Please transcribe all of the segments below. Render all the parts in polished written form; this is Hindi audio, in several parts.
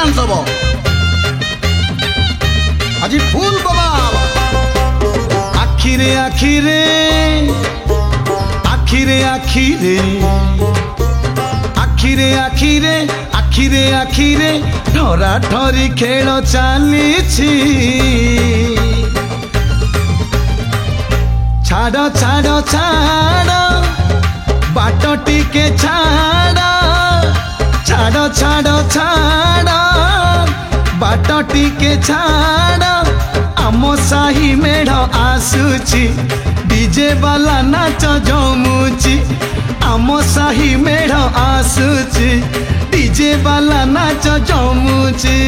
डांस हम आज फुल बवाल आखिरे आखिरे आखिरे आखिरे आखिरे आखिरे आखिरे आखिरे ठरा ठरी खेल चली छाड़ छाड़ छाड़ बाट टिके छाड़ छाड़ छाड़ छाड़ बाट टिके छाड़ आम साही मेढ़ आसुची डीजे वाला नाच जमुची आम साही मेढ़ आसुची डीजे वाला नाच जमुची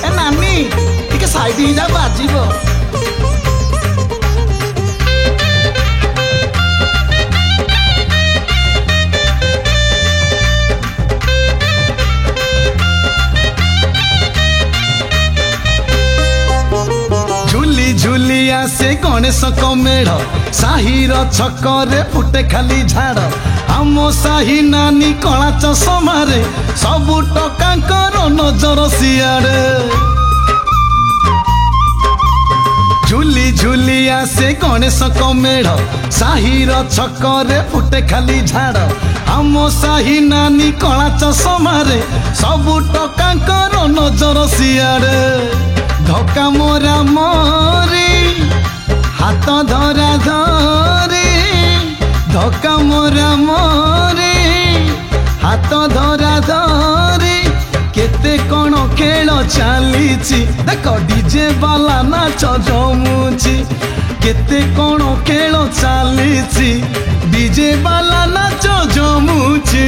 ए नानी टिके साइड ही जा बाजिबो झुलिया से गणेश मेढ़ साहिर छकरे फुटे खाली झाड़ आम साही नानी कला चषमारे सबु टकांकर नजर सियाड़े झुली झुलिया से गणेश मेढ़ साहिर छकरे फुटे खाली झाड़ आम साही नानी कला चषमारे सबु टकांकर नजर सियाड़े धक्का मोरा मोरी हाथ धरा धरी धक्का मोरा मोरी हाथ धरा धरी केते कौन खेल चली देख डीजे वाला नाच जमुची केते कौन खेल चली डीजे वाला नाच जमुची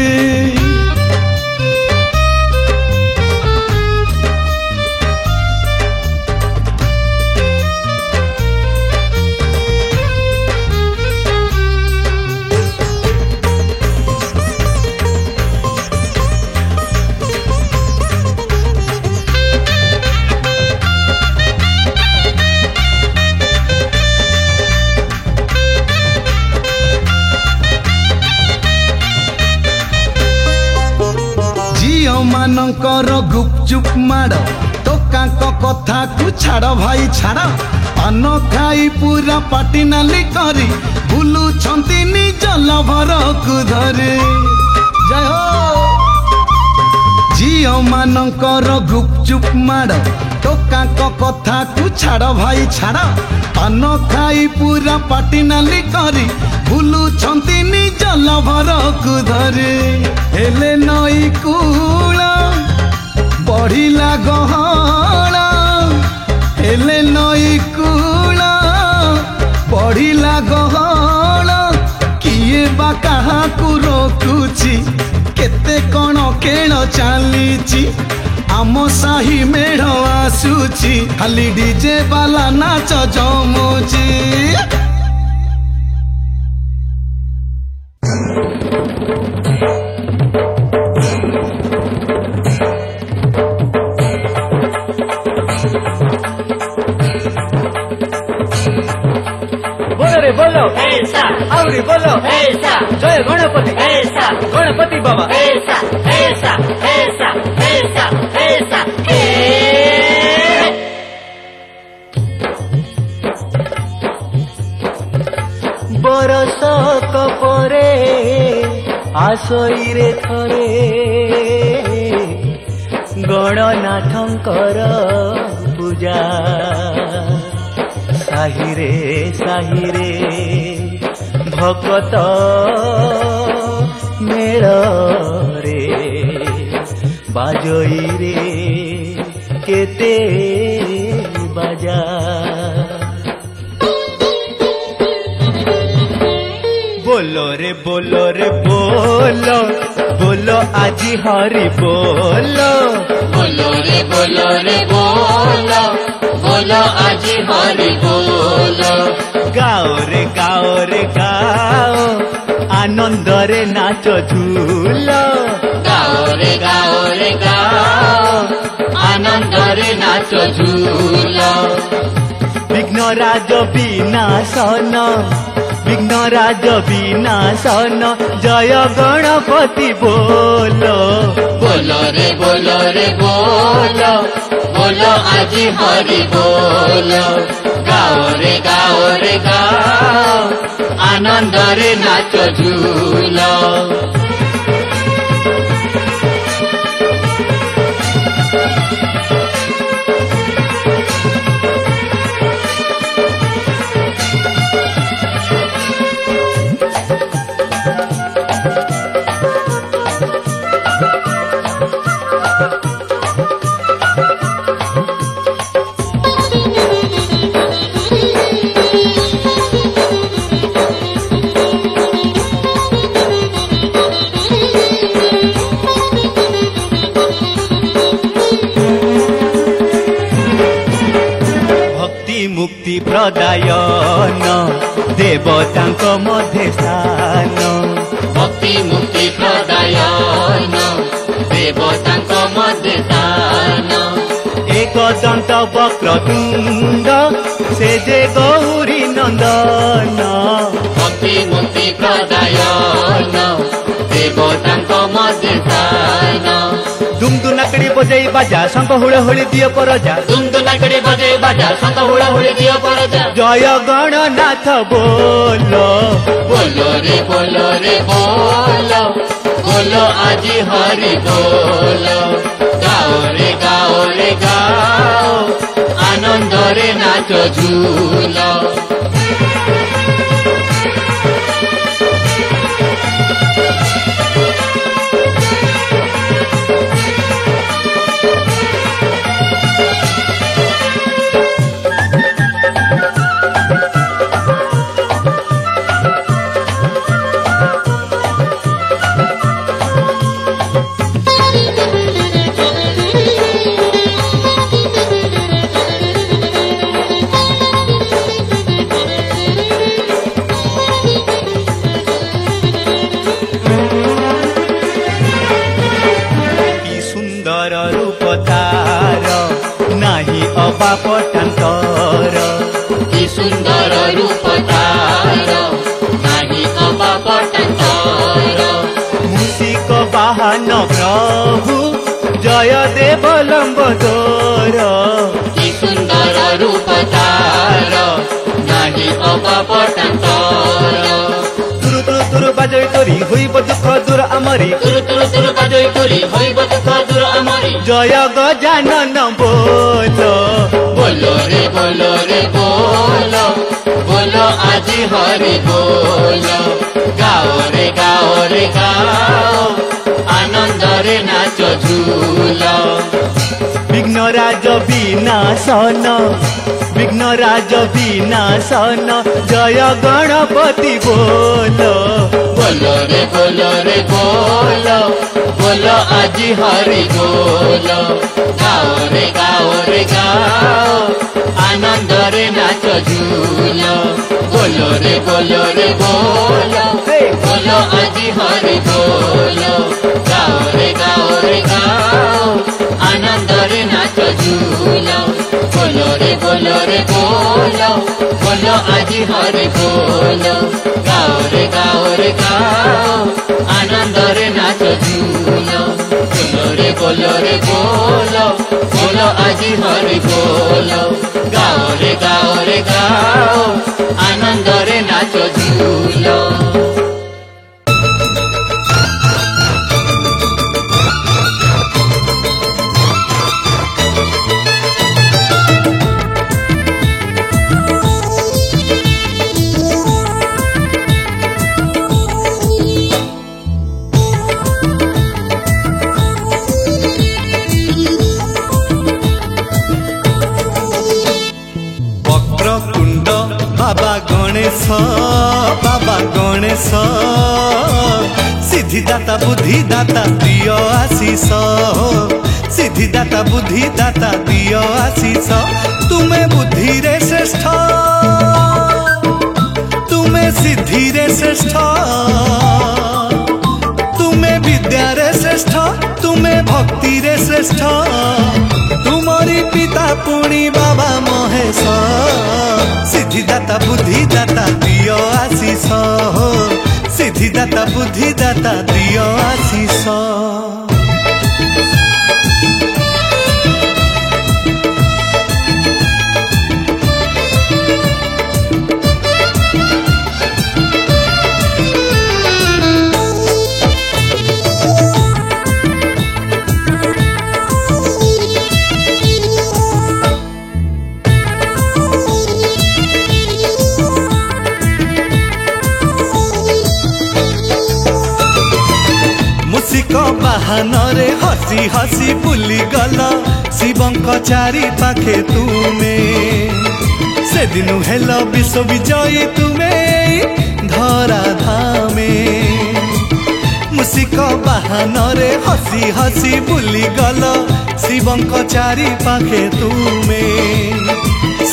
मानकर गुपचुप माड़ टोका कथा को छाड़ भाई छाड़ पान खाई पूरा पाटी नाली करी बुलू छंती निज लभर को धरे जय हो झियो मानकर गुपचुप माड़ टोका कथा को छाड़ भाई छाड़ पान खाई पूरा पाटी नाली करी बुलू छंती निज लभर को धरे हेले नई कूल बढ़िला गहल हेले नई कूल बढ़िला गहल किए बा कहा को रोकुची केते कौन खेल चली आम साही मेढ़ आसुची खाली डीजे वाला नाच जमुची बोलो ऐसा आवरी बोलो ऐसा जय गणपति ऐसा गणपति बाबा ऐसा ऐसा ऐसा ऐसा ऐसा बरस कपरे आसई रे थरे गणनाथंकर पूजा साहिरे भगत मेल रे बाजई रे केते बाजा बोलो रे बोलो रे बोलो बोलो आजी हरि बोलो बोलो रे बोलो रे बोलो बोलो आजी हरि बोलो गाओ रे गाओ रे गाओ आनंद रे नाच झूलो गाओ रे गाओ रे गाओ आनंद ଆନନ୍ଦରେ ନାଚ ଝୁଲ। ବିଘ୍ନରାଜ ବିନାଶନ ବିଘ୍ନରାଜ ବିନାଶନ ଜୟ ଗଣପତି ବୋଲ। ବୋଲ ରେ ବୋଲ ରେ ବୋଲ, ବୋଲ ଆଜି ହରି ବୋଲ। ଗାଓ ରେ ଗାଓ ରେ ଗାଓ, ଆନନ୍ଦରେ ନାଚ ଝୁଲ। मुक्ति प्रदायन देवतांक मध्ये स्थान। भक्ति मुक्ति प्रदायन देवतांक मध्ये स्थान। एक दंत वक्रतुंड से जे गौरी नंदन। भक्ति मुक्ति प्रदायन देवतांक मध्ये स्थान। दुमदुनाकड़ी बजाई बाजा शंख हुड़हुड़ी दियो परजा। दुमदुनाकड़ी बजाई बाजा शंख हुड़हुड़ी दियो परजा। जय गणनाथ बोलो, बोलो रे बोलो रे बोलो, बोलो आजी हरि बोलो। गाओ रे गाओ रे गाओ, आनंदरे नाच झूलो। पटांतर। कि सुंदर रूप तार नाही अबा पटांतर। मूषिक वाहन प्रभु जय देव लंबोदर। कि सुंदर रूप तार नाही अबा पटांतर। तुरु तुरु तुरु बाजई तोरी होइब दुख दूर आमरी। तुरु तुरु तुरु बाजई तोरी होइब दुख दूर आमरी। जय गजानन बोलो, बोलो रे बोलो रे बोलो, बोलो आजी हरि बोलो। गाओ रे गाओ रे गाओ, आनंद रे नाच झूलो। विघ्नराज विनाशन विघ्नराज विनाशन जय गणपति बोलो। बोलो रे बोलो रे बोलो, बोलो आजी हरि बोलो। गाओ रे गाओ रे गाओ, आनंद रे नाच झूलो। बोलो रे बोलो रे बोलो, बोलो आजी हरि बोलो। गाओ रे गाओ, आनंद रे नाच झूलो। बोलो रे बोलो रे बोलो, बोलो आजी हरि बोलो। गाओ रे गाओ, आनंद रे नाच झूलो। बोलो रे बोलो रे बोलो, बोलो आजी हरि बोलो। गाओ रे गाओ, आनंद रे नाच झूलो। बाबा गणेश सिद्धिदाता बुद्धिदाता दियो आशीष। सिद्धिदाता बुद्धिदाता दियो आशीष। तुमे बुद्धि रे श्रेष्ठ, तुमे सिद्धि रे श्रेष्ठ, तुमे विद्या रे श्रेष्ठ, तुमे भक्ति रे श्रेष्ठ। तुमरी तुमरी पिता पुणी बाबा महेश सिद्धिदाता बुद्धिदाता दियो आशीष हो सिद्धिदाता बुद्धिदाता दियो आशीष बाहानरे हसी हसी बुली गल शिवंक चारि पाखे तुमे से दिनु हेल विश्व विजयी तुमे धरा धामे मुसिक बाहानरे हसी हसी बुली गल शिवंक चारि पाखे तुमे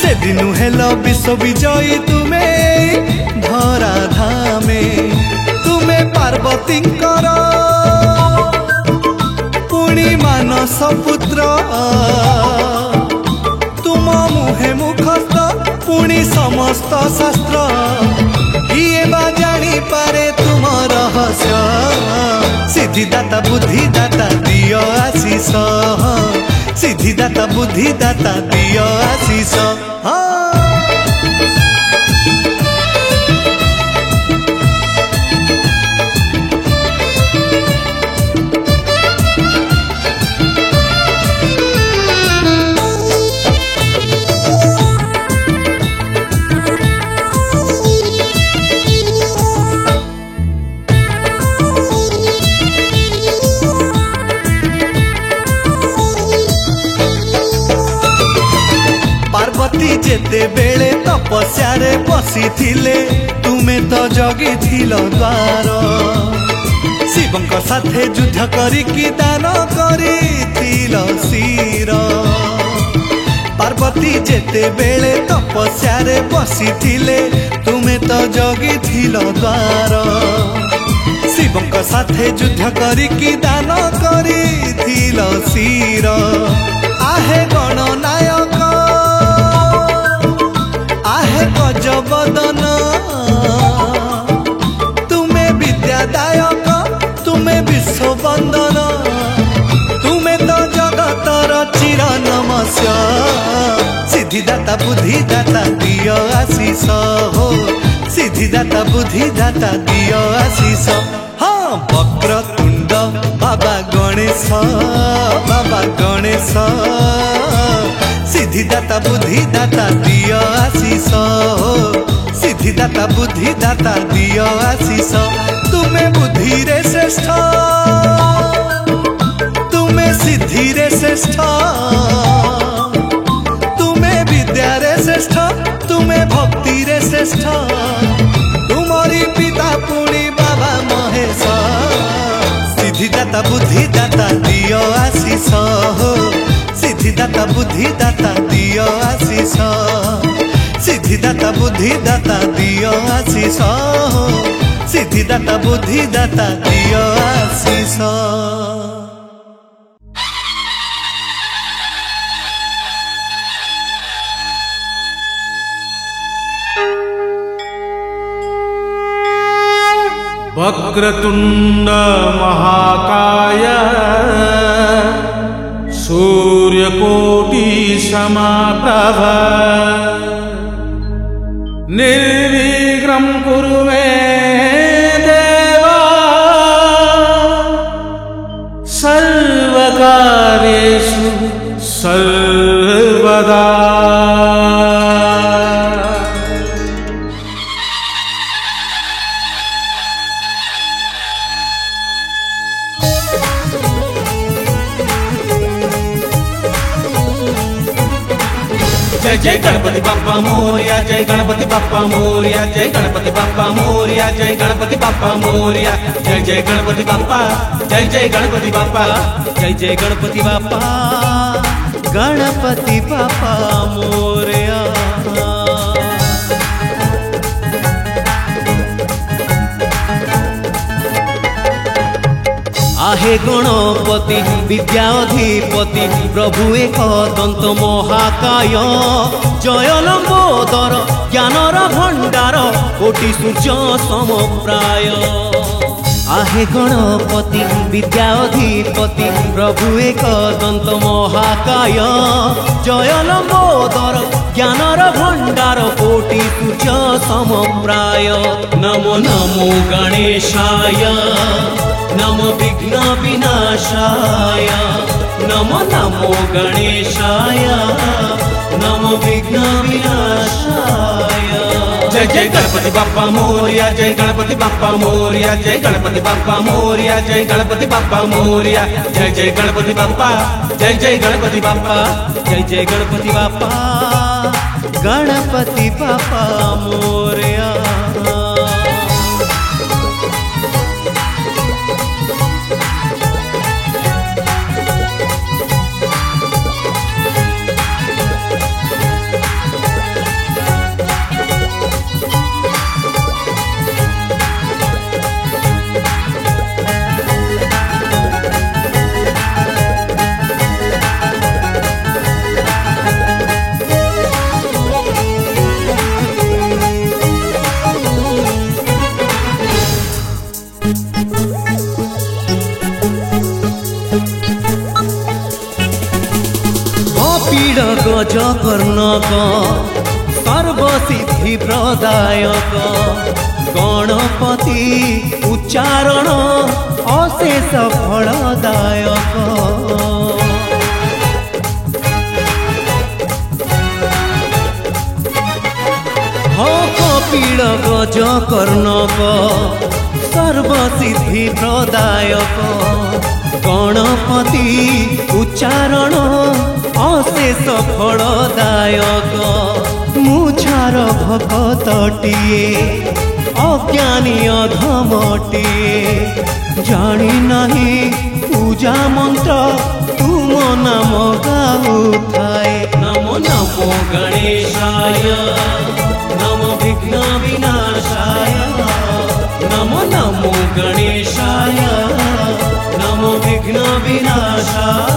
से दिनु हेल विश्व विजयी तुमे धरा धामे तुमे पार्वती मानस पुत्र तुम मुहे मुखस्त पुणी समस्त शास्त्र किए बा जानी पारे तुम रहस्य सिद्धिदाता बुद्धिदाता दियो आशीष सिद्धिदाता बुद्धिदाता दियो आशीष जेते बेले तपस्या रे बसी थिले तुमे तो जगी थिल द्वार शिवंक साथे युद्ध करिकी दान करिथिल शिर पार्वती जेते बेले तपस्या रे बसी थिले तुमे तो जगी थिल द्वार शिवंक साथे युद्ध करिकी दान करिथिल शिर आहे गणनायक गजबदन तुमे विद्यादायक तुमे विश्ववंदन तुमे तो जगतर चिर नमस्य सिद्धिदाता बुद्धिदाता दियो आशीष हो सिद्धिदाता बुद्धिदाता दियो आशीष हाँ वक्रतुंड बाबा गणेश सिद्धिदाता बुद्धिदाता दियो आशीष हो सिद्धिदाता बुद्धिदाता दियो आशीष तुमे बुद्धि रे श्रेष्ठ तुमे सिद्धि रे श्रेष्ठ तुमे विद्या रे श्रेष्ठ तुमे भक्ति रे श्रेष्ठ तुमरी पिता पुणी बाबा महेश सिद्धिदाता बुद्धिदाता दियो आशीष हो सिद्धिदाता बुद्धिदाता दियो आशीष सिद्धिदाता बुद्धिदाता दियो आशीष सिद्धिदाता बुद्धिदाता दियो आशीष वक्रतुंड महाकाय सूर्यकोटि समप्रभ निर्विघ्नं कुरु मे देवा सर्वकार्येषु सर्वदा जय जय गणपति बाप्पा मोरया जय गणपति बाप्पा मोरया जय गणपति बाप्पा मोरया जय गणपति बाप्पा मोरया जय जय गणपति बाप्पा जय जय गणपति बाप्पा जय जय गणपति बाप्पा गणपति बाप्पा मोरया आहे गणपति विद्याधिपति प्रभु एक दंत महाकाय जय लंबोदर ज्ञानर भंडार कोटि सूर्य समप्राय आहे गणपति विद्याधिपति प्रभु एक दंत महाकाय जय लंबोदर ज्ञानर भंडार कोटि सूर्य समप्राय नमो नमो गणेशाय नमो विघ्न विनाशाय नमो नमो गणेशाय नमो विघ्न विनाशाय जय जय गणपति बाप्पा मोरया जय गणपति बाप्पा मोरया जय गणपति बाप्पा मोरया जय गणपति बाप्पा मोरया जय जय गणपति बाप्पा जय जय गणपति बाप्पा जय जय गणपति बाप्पा गणपति बाप्पा मोरया गज कर्णक सर्वसिद्धि प्रदायक गणपति उच्चारण अशेष फलदायक हो कपिल गज कर्णक सर्वसिद्धि प्रदायक गणपति उच्चारण अशेष फलदायक मुछार भक्तटिए अज्ञानी अधमटिए जानी नहीं पूजा मंत्र तुम नाम गाउथाए नमो नमो गणेशाय नमो विघ्न विनाशाय नमो नमो गणेशाय नमो विघ्न विनाशाय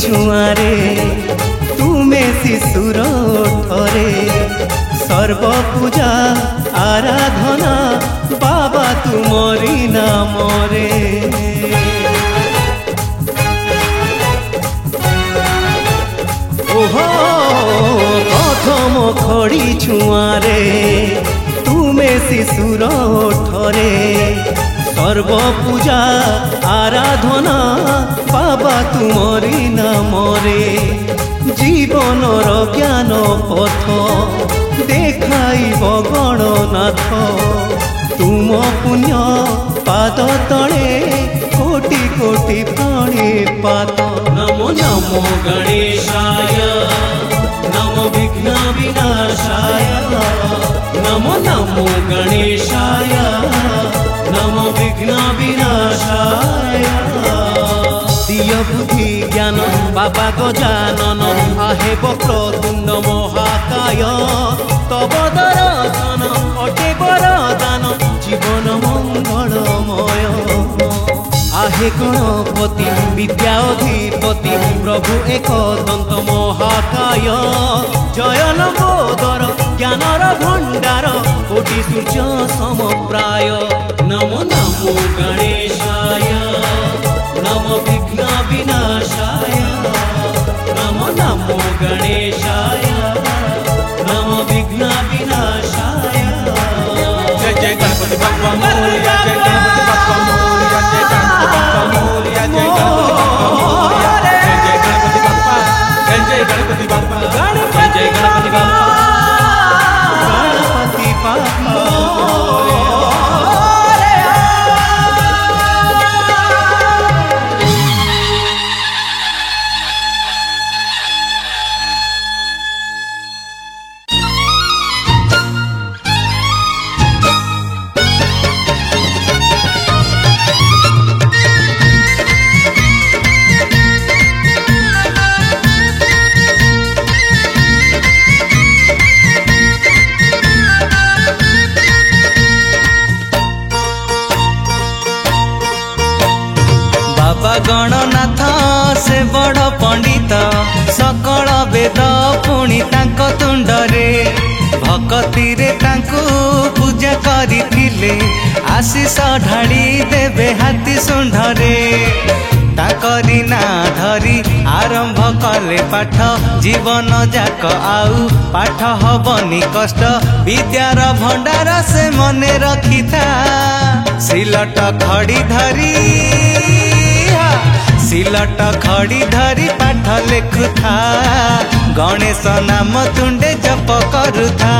छुआरे तुमे शिशुर ओठरे सर्व पूजा आराधना बाबा तुमरी नामरे ओहो प्रथम खड़ी छुआरे तुमे शिशुर ओठरे सर्व पूजा आराधना बाबा तुमरी नामरे जीवनर ज्ञान पथ देखाइब गणनाथ तुम पुण्य पाद तले कोटि कोटि प्रणिपात नमो नमो गणेशाय नमो विघ्न विनाशाय नमो नमो गणेशाय नमो विघ्न विनाशाय दिय बुद्धि ज्ञान बाबा गजानन आहे वक्रतुंड महाकाय तब दर्शन अटे वरदान जीवन मंगलमय आहे गणपति विद्याधिपति प्रभु एक दंत महाकाय जय लंबोदर ज्ञानर भंडार कोटि सूर्य समप्राय नमो नमो गणेशाय नमो विघ्न विनाशाय नमो नमो गणेशाय नमो विघ्न विनाशाय जय जय गणपति बाप्पा मोरया जय गणपति बाप्पा मोरया जय गणपति बाप्पा मोरया जय गणपति बाप्पा मोरया जय जय गणपति बाप्पा जय जय गणपति गणनाथ से बड़ पंडित सकल वेद पुणी तांको तुंडरे भक्ति रे तांको पूजा करिथिले आशीष ढाली देवे हाथी सुंढरे ताकरी ना धरी आरंभ कले पाठ जीवन जाक आउ पाठ हबनी कष्ट विद्यार भंडार से मने रखिथा सिलट खड़ी धरी सिलट खड़ी धरी पाठ लेखुथा गणेश नाम तुंडे जप करुथा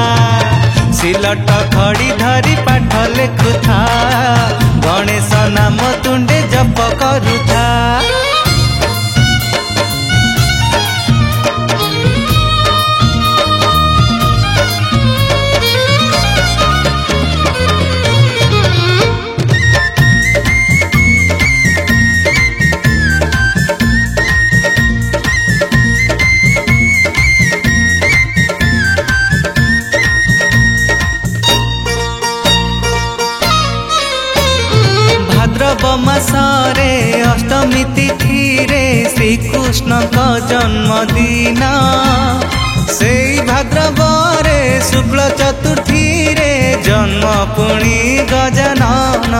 सिलट खड़ी धरी पाठ लेखुथा गणेश नाम तुंडे जप करुथा मासरे अष्टमी तिथि रे श्री कृष्ण का जन्मदिन से भाद्रवरे शुक्ल चतुर्थी रे जन्म पुणी गजानन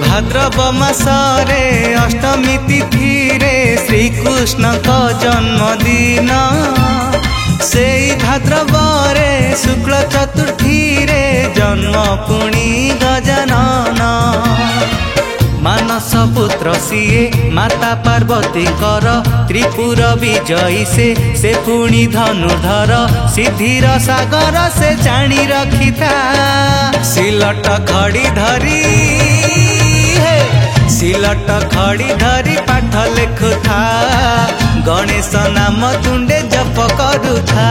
भाद्रव मासरे अष्टमी तिथि रे श्री कृष्ण का जन्मदिन से भाद्रवरे शुक्ल चतुर्थी रे जन्म पुणी गजानन मानस पुत्र सीए माता पार्वती कर त्रिपुर विजयी से पुणी धनुर्धर सिद्धिर सागर से जानी रखिथा सिलट खड़ी धरी सिलट खड़ी धरी पाठ लेखुथा गणेश नाम तुंडे जप करुथा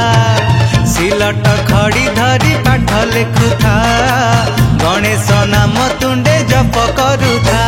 सिलट खड़ी धरी पाठ लेखुथा गणेश नाम तुंडे जप करुथा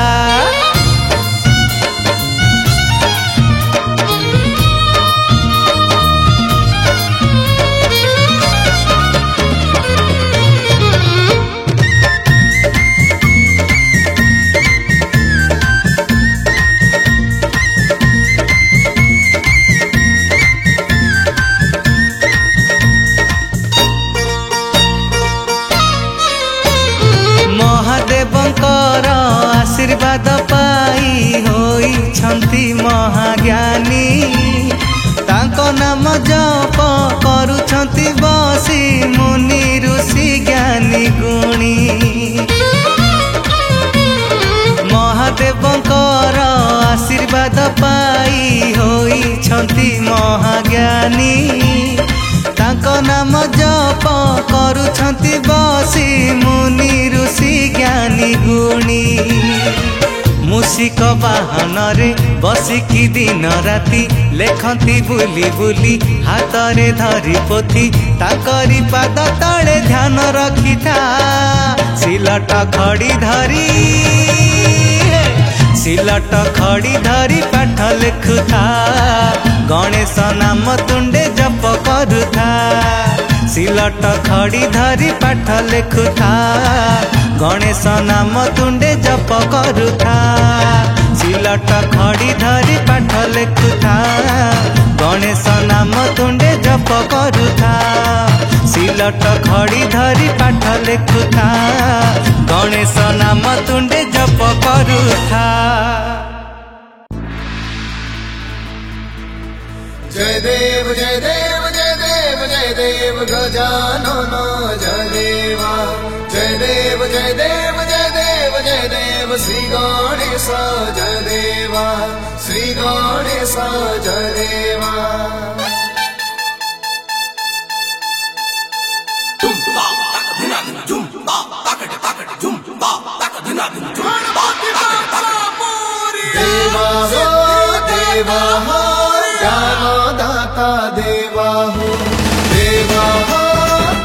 आशीर्वाद पाई होइछन्ति महाज्ञानी तांको नाम जप करुछन्ति बसी मुनि ऋषि ज्ञानी गुणी महादेवंकर आशीर्वाद पाई होइछन्ति महाज्ञानी तांको नाम जप करुछन्ति बसी मुनि ऋषि ज्ञानी गुणी मूषिक वाहन रे बसिकी दिन राति लेखन्ति बुली बुली हाथ रे धरी पोथी ताकरी पाद तले ध्यान रखिथा सिलट खड़ी धरी सिलट खड़ी धरी पाठ लेखुथा गणेश नाम तुंडे जप करुथा सिलट खड़ी धरी पाठ लेखुथा गणेश नाम तुंडे जप करुथा सिलट खड़ी धरी पाठ लेखुथा गणेश नाम तुंडे जप करुथा सिलट खड़ी धरी पाठ लेखुथा गणेश नाम तुंडे जप करुथा जय देव जय देव जय देव जय देव गजानन जय देवा जय देव जय देव जय देव जय देव श्री गणेश जय देवा श्री गणेश जय देवा देवा हो देवा हो ज्ञानदाता देवा हो देवा हो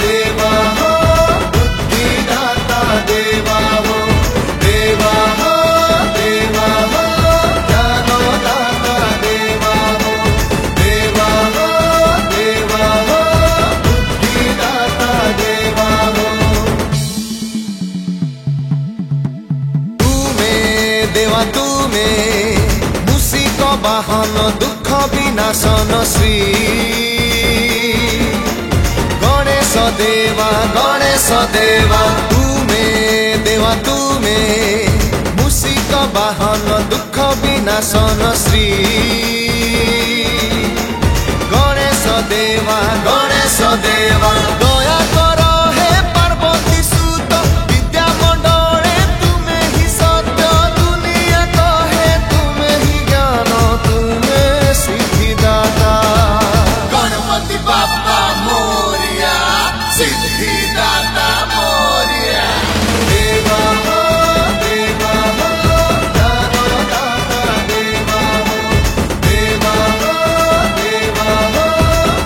देवा हो बुद्धिदाता देवा हो देवा हो देवा हो ज्ञानदाता देवा हो देवा বাহন দুঃখ বিনাশন শ্রী গণেশ দেবা তুমে মুসিক বাহন দুঃখ বিনাশন শ্রী গণেশ দেবা দয়া কর হে পার্বতী সুত বিদ্যা মণ্ডলে তুমে হি সত্য দুনিয়া কহে তুমে হি জ্ঞান তুমে সিদ্ধিদাতা গণপতি বাপ্পা মোরিয়া সিদ্ধিদাতা মোরিয়া দেবা হো দাতা দেবা হো দেবা হো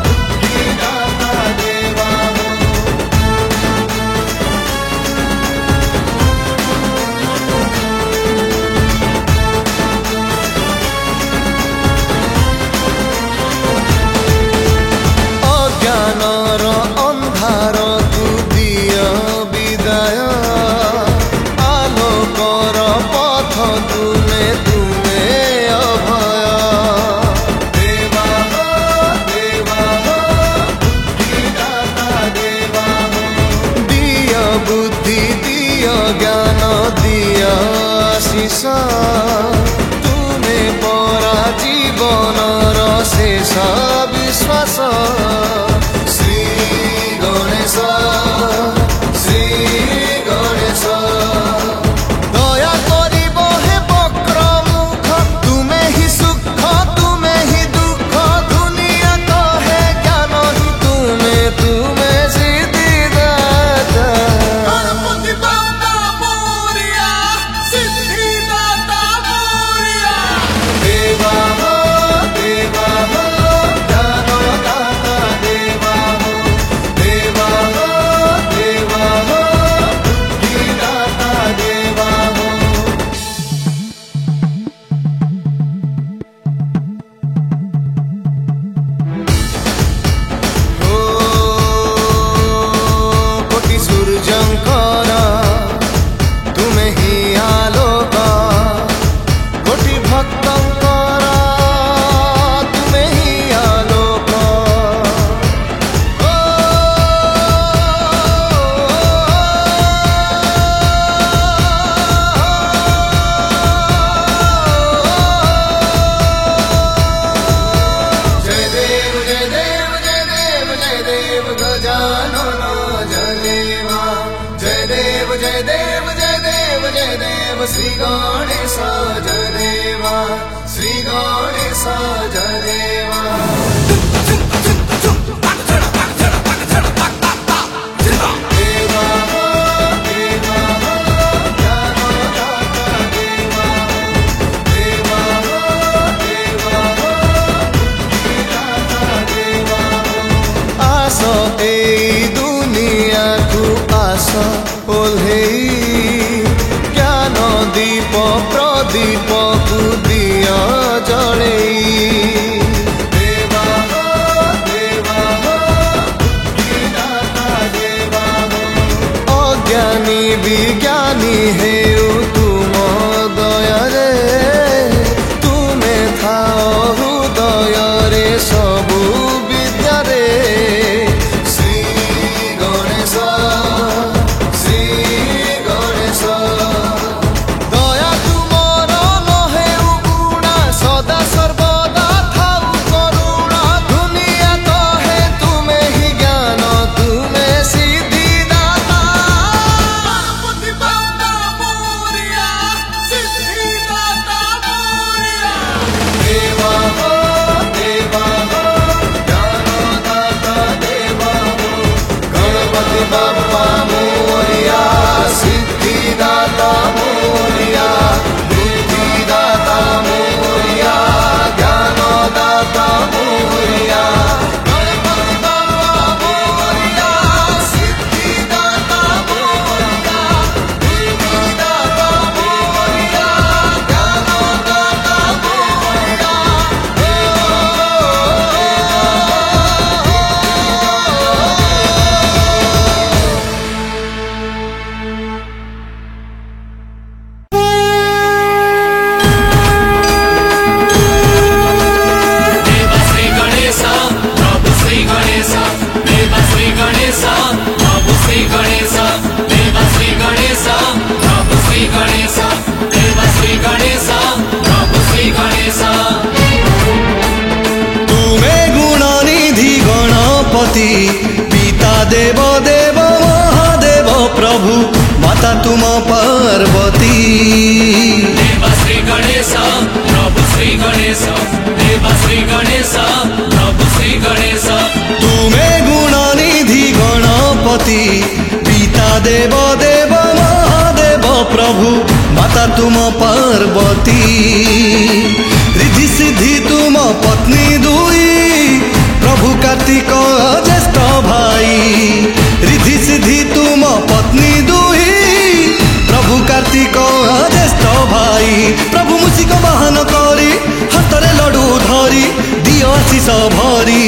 বুদ্ধিদাতা দেবা হো অজ্ঞানর ଅନ୍ଧାରକୁ ଦିଅ ବିଦାୟ ଆଲୋକର ପଥ ତୁମେ ଅଭୟ ଦେବା ହো ବୁଦ୍ଧିଦାତା ଦେବା ହো ଦିଅ ବୁଦ୍ଧି ଦିଅ ଜ୍ଞାନ ଦିଅ ଆଶିଷ ତୁମେ ପରା ଜୀବନର ଶେଷ ବିଶ୍ୱାସ ଶ୍ରୀ ଗଣେଶ ଦୟା କରିବ ହେ ବକ୍ର ମୁଖ ତୁମେ ହି ସୁଖ ତୁମେ ହି ଦୁଃଖ ଦୁନିଆ କହେ ଜ୍ଞାନ ହି ତୁମେ ସିଦ୍ଧିଦାତା ଗଣପତି ବାପ୍ପା ମୋରିଆ ସିଦ୍ଧିଦାତା ମୋରିଆ ଦେବା ହো ଜ୍ଞାନଦାତା ଦେବା ହো ବୁଦ୍ଧିଦାତା ଦେବା ହো କୋଟି ସୂର୍ଯ୍ୟଙ୍କର ତୁମେ ହି ଆଲୋକ କୋଟି ଭକ୍ତଙ୍କର ତୁମେ ହି ଆଲୋକ ଜୟ ଦେବ ଗଜାନନ ଜୟ ଦେବ ଶ୍ରୀ ଗଣେଶ ଜୟ ଦେବା ଶ୍ରୀ ଗଣେଶ ଜୟ ଦେବା ଦେବା ହো ଜ୍ଞାନଦାତା ଦେବା ହো ଦେବା ହো ବୁଦ୍ଧିଦାତା ଦେବା ହো ଆସ ଏଇ ଦୁନିଆକୁ ଆସ ଓହ୍ଲେଇ ଜ୍ଞାନ ଦୀପ ପ୍ରଦୀପକୁ ଦିଅ ଜଳେଇ ଦେବା ହো ବୁଦ୍ଧିଦାତା ଦେବା ହো ଅଜ୍ଞାନୀ ବିଜ୍ଞାନୀ ହେଉ ତୁମ ଦୟାରେ ତୁମେ ଥାଅ ହୃଦୟରେ ସବୁ ବିଦ୍ୟାରେ ଶ୍ରୀ ଗଣେଶ ଦୟା ତୁମର ନ ହେଉ ଗୁଣା ସଦା ସର୍ବଦା ଥାଉ କରୁଣା ଦୁନିଆ କହେ ତୁମେ ହି ଜ୍ଞାନ ତୁମେ ସିଦ୍ଧିଦାତା ଗଣପତି ବାପ୍ପା गणेश देवश्री गणेश प्रभु श्री गणेश देवश्री गणेश प्रभु श्री गणेश देवश्री गणेश प्रभु श्री गणेश तुमे गुणनिधि गणपति पिता देव देव महादेव प्रभु माता तुम पार्वती देवश्री गणेश प्रभु श्री गणेश देवश्री गणेश प्रभु श्री गणेश तुमे गुणनिधि गणपति पिता देव देव महादेव प्रभु माता तुम पार्वती रिधि सिद्धि तुम पत्नी दुई प्रभु कार्तिक ज्येष्ठ भाई रिधि सिद्धि तुम पत्नी दुई प्रभु कार्तिक ज्येष्ठ भाई प्रभु मूषिक वाहन करी हाथरे लडू धरी दियो आशीष भरी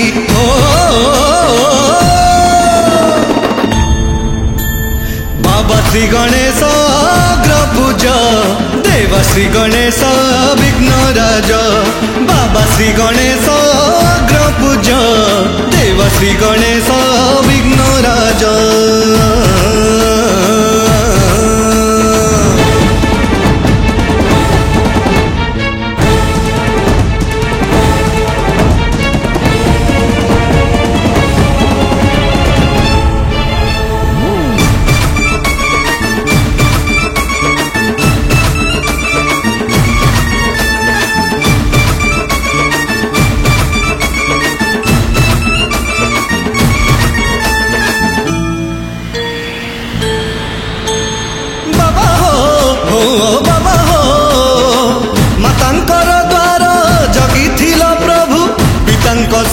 बाबा श्री गणेश अग्रभुज देव श्री गणेश विघ्नराज बाबा श्री गणेश अग्रभुज देव श्री गणेश विघ्नराज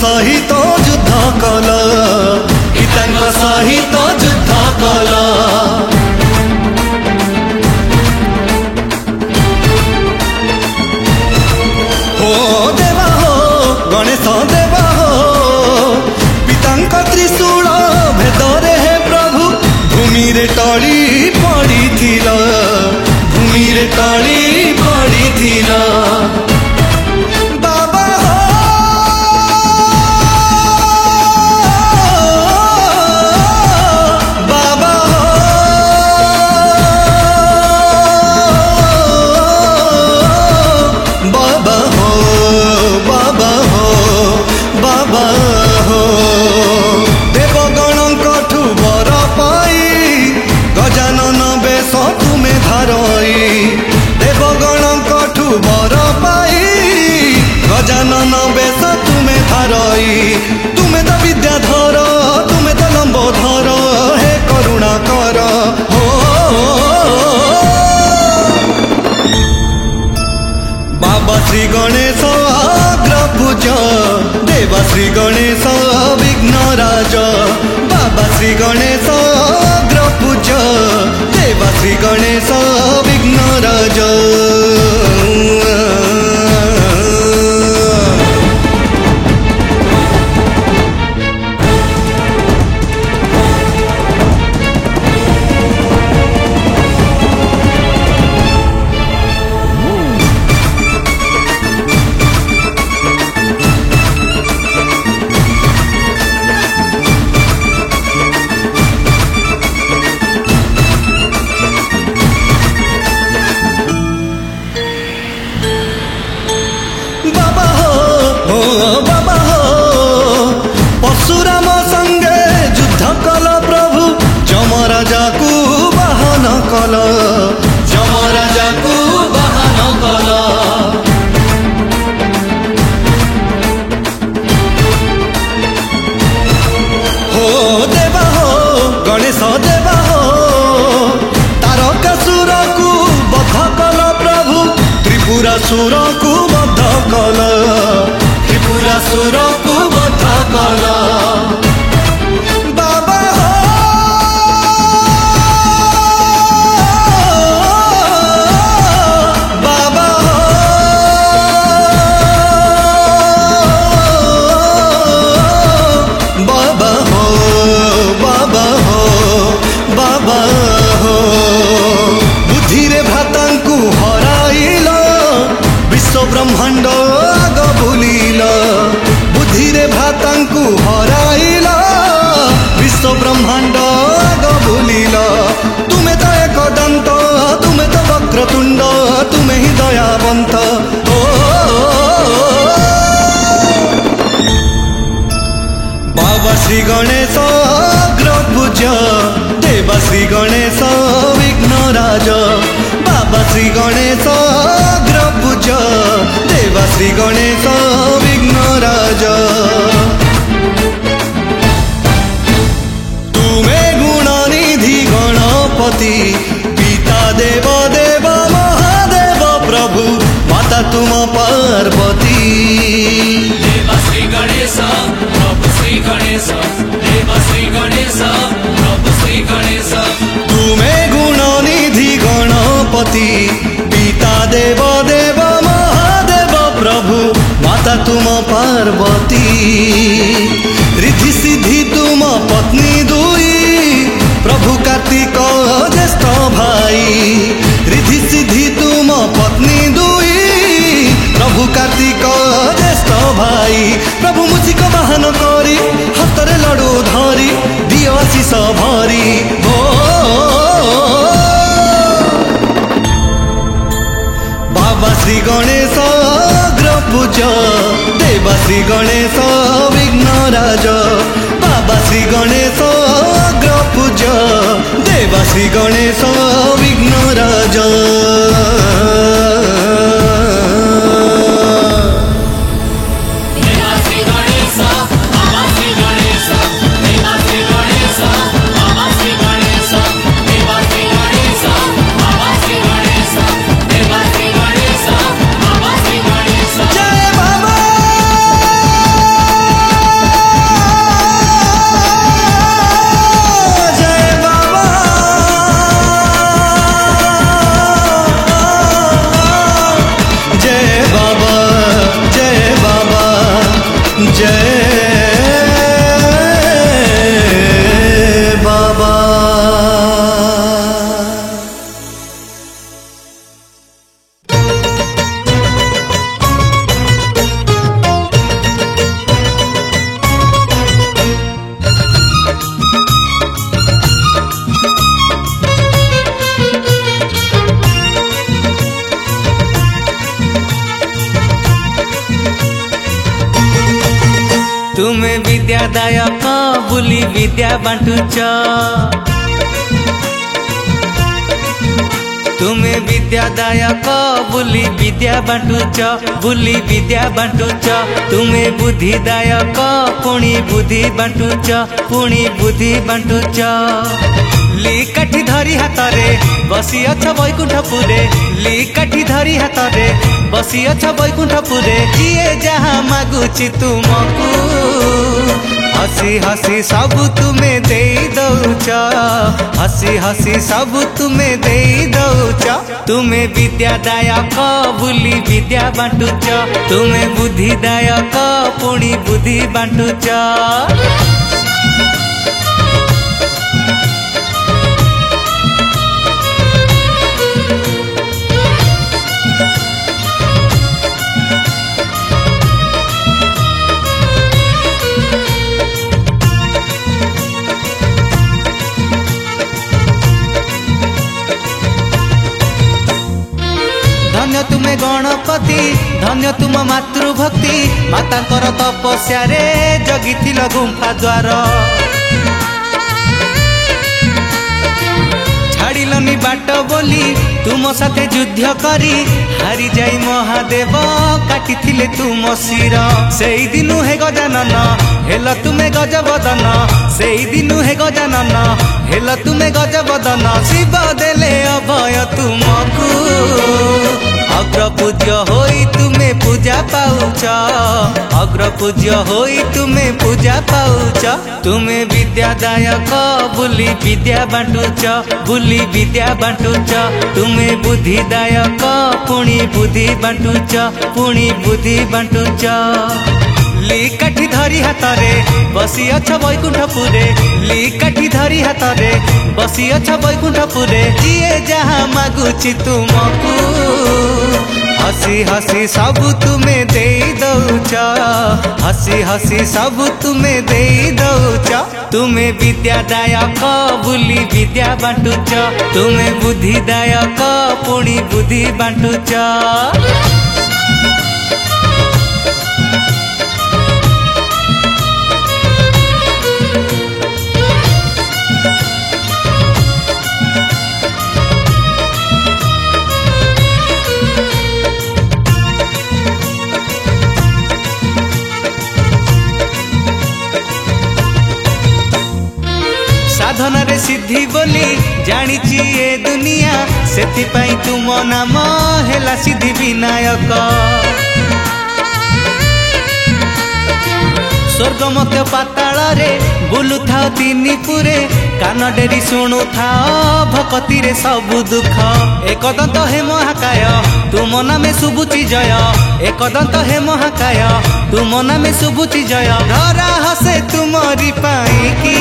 सहित युद्ध कल पिताଙ୍କ सहित युद्ध कल हो देवा हो गणेश देवा हो पिताଙ୍କ त्रिशूल भेदरे हे प्रभु भूमि रे टळी पडिथिल भूमि रे टळी पडिथिल गजानन बेश तुमे धारई तुमे तो विद्याधर तुमे तो लंबोधर हे करुणा कर हो बाबा श्री गणेश अग्रभुज देव श्री गणेश विघ्नराज बाबा श्री गणेश अग्रभुज देव श्री गणेश विघ्नराज बाबा हो परशुराम संगे युद्ध कल प्रभु जमराजा को वाहन कल जमराजा को वाहन कल हो देवा हो गणेश देवा हो तारकासुर को बध कल प्रभु त्रिपुरासुर को बध कल त्रिपुरासुर को बध कल बाबा हो श्री गणेश अग्र पूज्य देवा श्री गणेश विघ्नराज बाबा श्री गणेश अग्र पूज्य देवा श्री गणेश विघ्नराज तुमे गुणनिधि गणपति पिता देव देव महादेव प्रभु माता तुम पार्वती देवा श्री गणेश प्रभु श्री गणेश देवा श्री गणेश प्रभु श्री गणेश तुमे गुणनिधि गणपति पिता देव देव महादेव प्रभु माता तुम पार्वती रिद्धि सिद्धि तुम पत्नी दुई प्रभु कार्तिक ज्येष्ठ भाई रिद्धि सिद्धि तुम पत्नी दुई प्रभु कार्तिक ज्येष्ठ भाई प्रभु मुझिक वाहन करी हाथरे लडू धरी दियो आशीष भरी बाबा श्री गणेश अग्र पूज्य देवा श्री गणेश विघ्नराज बाबा श्री गणेश अग्र पूज्य देवा श्री गणेश विघ्नराज देवा श्री गणेश बाबा श्री गणेश देवा श्री गणेश बाबा श्री गणेश देवा श्री गणेश बाबा श्री गणेश देवा श्री गणेश बाबा श्री गणेश जय बाबा जय बाबा जय बाबा जय बाबा जय बाबा तुमे विद्यादायक बुली विद्या बांटुच तुमे विद्यादायक बुली विद्या बांटुच तुमे बुद्धिदायक पुणी बुद्धि बांटुच लिकाठी धरी हाथरे बसी अछ बैकुंठपुरे लिकाठी धरी हाथरे बसी अछ बैकुंठपुरे जिए जहाँ मागुची तुमको हसी हसी सब तुमे दे दौच हसी हसी सब तुमे दे दौच तुमे विद्यादायक बुली विद्या बांटुच तुमे बुद्धिदायक पुणी बुद्धि बांटुच धन्य तुमे गणपति धन्य तुम मातृभक्ति मातांकर तपस्या रे जगिथिल गुंफा द्वार छाड़िलनी बाट बोली तुम साथे युद्ध करी हारी जाई महादेव काटिथिले तुम शिर सेई दिनु हे गजानन हेल तुमे गजबदन सेई दिनु हे गजानन हेल तुमे गजबदन शिव देले अभय तुमको अग्र पूज्य होई तुमे पूजा पाउच अग्र पूज्य होई तुमे पूजा पाउच तुमे विद्यादायक बुली विद्या बांटुच तुमे बुद्धिदायक पुणी बुद्धि बांटुच लिकाठी धरी हाथरे बसी अछ बैकुंठपुरे लिकाठी धरी हाथरे बसी अछ बैकुंठपुरे जिए जहाँ मागुची तुमको हसी हसी सब तुमे दे दौच हसी हसी सब तुमे दे दौच तुमे विद्यादायक बुली विद्या बांटुच तुमे बुद्धिदायक पुणी बुद्धि बांटुच साधनारे सिद्धि बोली जानिछि ए दुनिया सेथिपाई तुम नाम हेला सिद्धि विनायक। स्वर्ग मध्य पाताल रे बुलु था तीनी पुरे कान डेरी शुणु था भक्ति रे सबु दुख। एकदंत हे महाकाय तुम नामे शुभुची जय एकदंत हे महाकाय तुम नामे शुभुची जय। धरा हसे तुमरी पाई की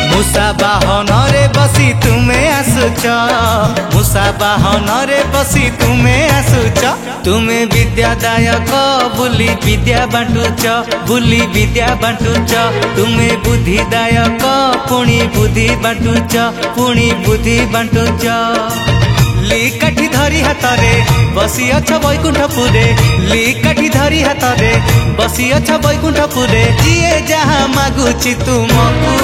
मूसा बाहन रे बसी तुमे आसुच मूसा बाहन रे बसी तुमे आसुच। तुमे विद्यादायक बुली विद्या बांटुच बुली विद्या बांटुच। तुमे बुद्धिदायक पुणी बुद्धि बांटुच पुणी बुद्धि बांटुच। लिकाठी धरी हाथरे बसी अछ बैकुंठपुरे लिकाठी धरी हाथरे बसी अछ बैकुंठपुरे। जिए जहाँ मागुची तुमको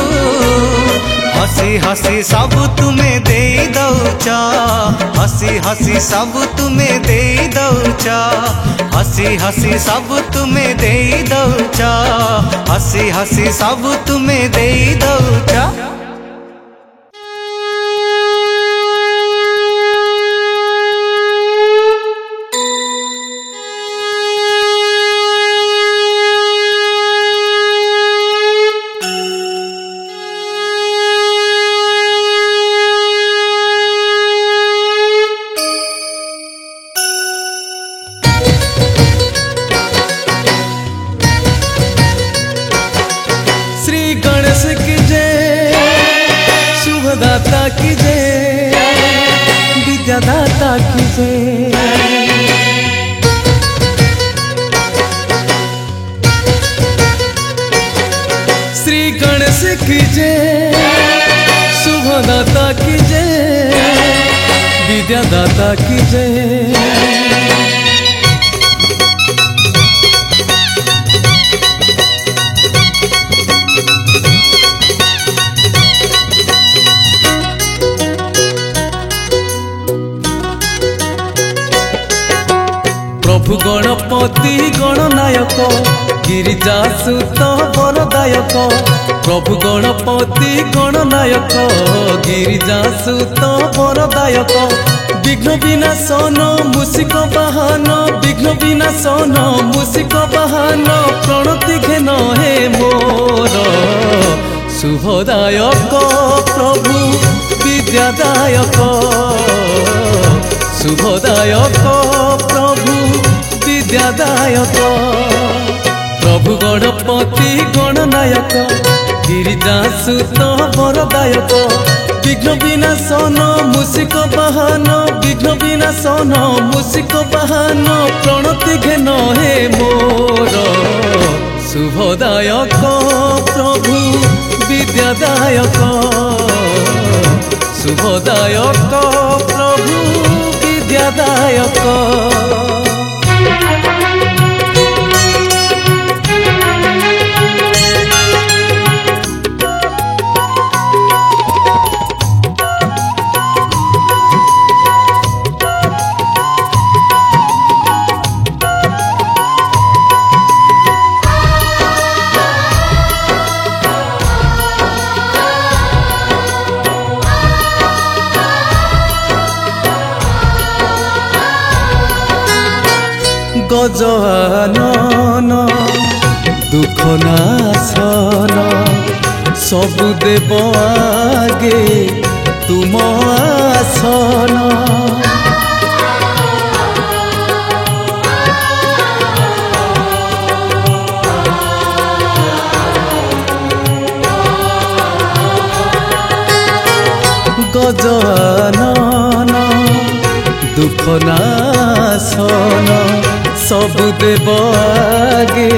हसी हसी सब तुमे दे दौच हसी हसी सब तुमे दे दौच हसी हसी सब तुमे दे दौच हसी हसी सब तुमे दे दौच। दाता की जय विद्यादाता की जय। श्री गणेश की जय शुभदाता की जय विद्यादाता की जय। प्रभु गणपति गणनायक गिरिजासुत वरदायक। प्रभु गणपति गणनायक गिरिजासुत वरदायक। विघ्न विनाशन मूषिक वाहन विघ्न विनाशन मूषिक वाहन प्रणति घेन हे मोर शुभदायक प्रभु विद्यादायक शुभदायक प्रभु विद्यादायक। प्रभु गणपति गणनायक गिरिजासुत वरदायक। विघ्न विनाशन मूषिक वाहन विघ्न विनाशन मूषिक वाहन प्रणति घेन हे मोर शुभदायक प्रभु विद्यादायक शुभदायक प्रभु विद्यादायक। गजानन दुख नाशन सबु देव आगे तुम आसन। गजानन दुख नाशन सबु देव आगे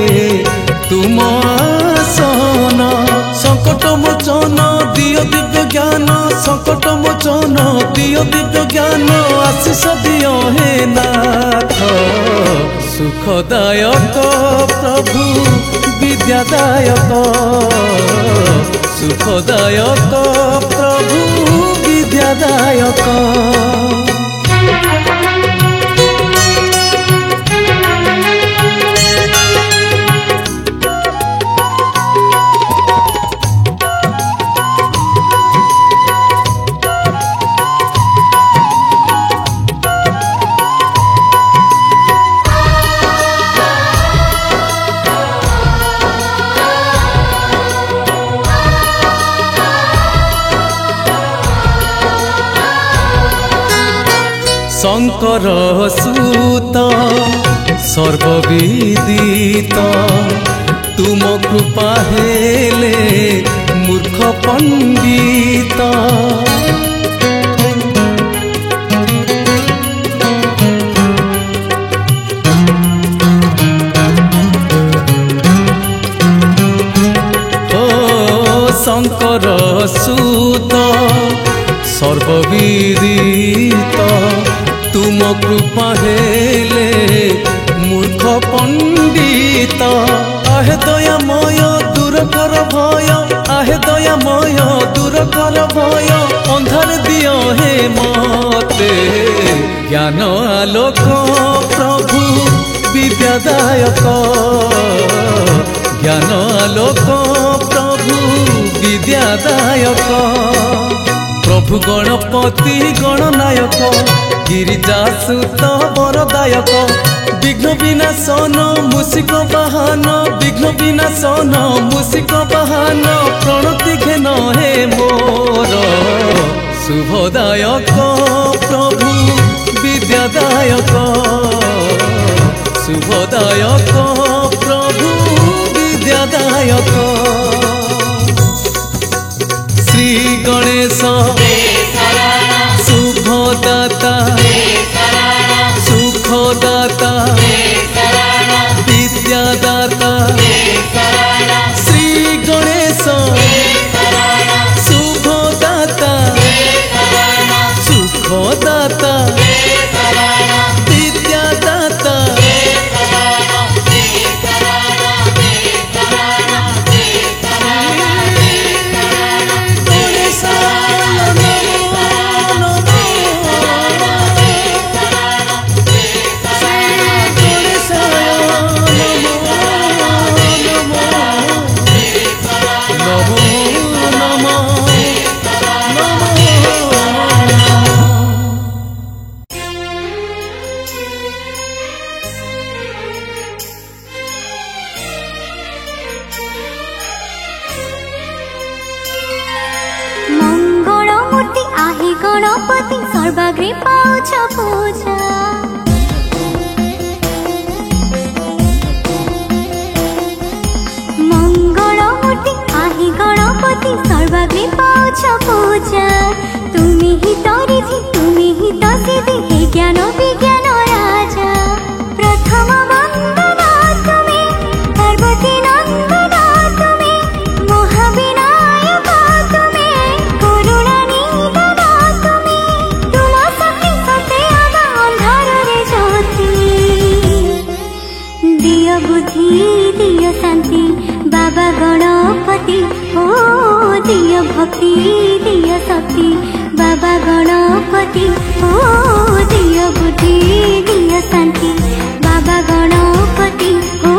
तुम आसन। संकट मोचन दियो दिव्य ज्ञान संकट मोचन दियो दिव्य ज्ञान आशीष दियो हे नाथ सुखदायक प्रभु विद्यादायक सुखदायक प्रभु विद्यादायक। शंकर सूत सर्वविदित तुम कृपा हेले मूर्ख पंडित शंकर सूत सर्वविदित तुम कृपा हेले मूर्ख पंडित आहे दयामय दूर कर भय आहे दयामय दूर कर भय अंधार दियो हे मते ज्ञान आलोक प्रभु विद्यादायक ज्ञान आलोक प्रभु विद्यादायक प्रभु गणपति गणनायक गिरिजासुत वरदायक विघ्न विनाशन मूषिक वाहन विघ्न विनाशन मूषिक वाहन प्रणति घेन हे मोर शुभदायक प्रभु विद्यादायक शुभदायक प्रभु विद्यादायक श्री गणेश शुभदाता सुखदाता विद्यादाता श्री गणेश शुभदाता सुखदाता विद्यादाता गणपति सर्वाग्रे पाउछ पूजा मंगलमूर्ति आही गणपति सर्वाग्रे पाउछ पूजा तुमी ही तरिथि तुमी ही तसिथि हे ज्ञान विज्ञान राजा प्रथम वंदना तुमे पार्वती नंदना तुमे महाविनायक तुमे करुणा निधना तुमे तुम शक्ति सते आगा अंधार रे ज्योति दिय बुद्धि दिय शांति बाबा गणपति ओ दिय भक्ति दिय शक्ति बाबा गणपति ओ दिय बुद्धि दिय शांति बाबा गणपति ओ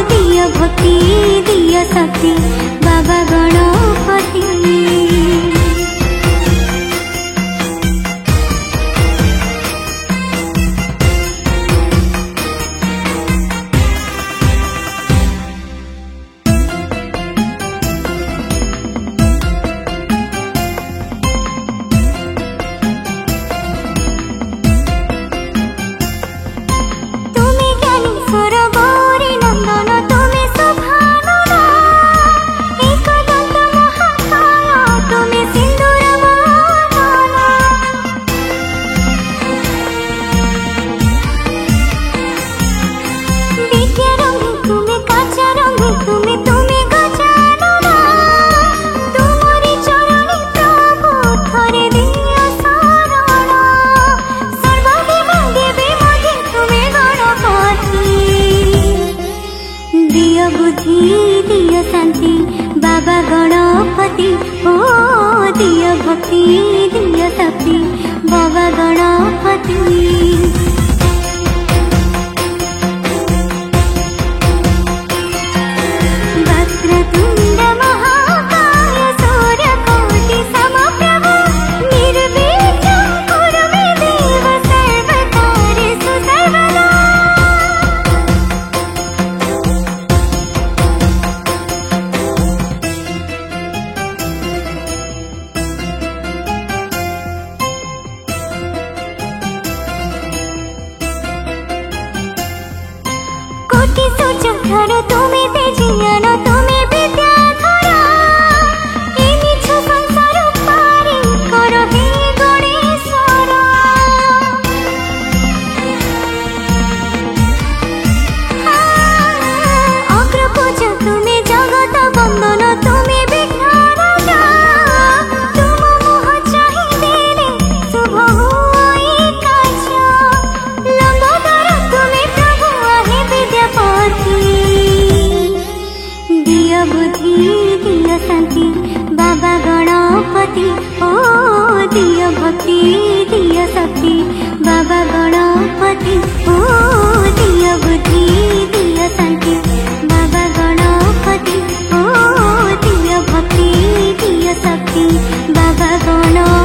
दिय भक्ति दिय शक्ति बाबा गणपति गणपति ओ दिय भक्ति दिय शक्ति बाबा गणपति ओ दिय बुद्धि दिय शांति बाबा गणपति ओ दिय भक्ति दिय शक्ति बाबा गणपति।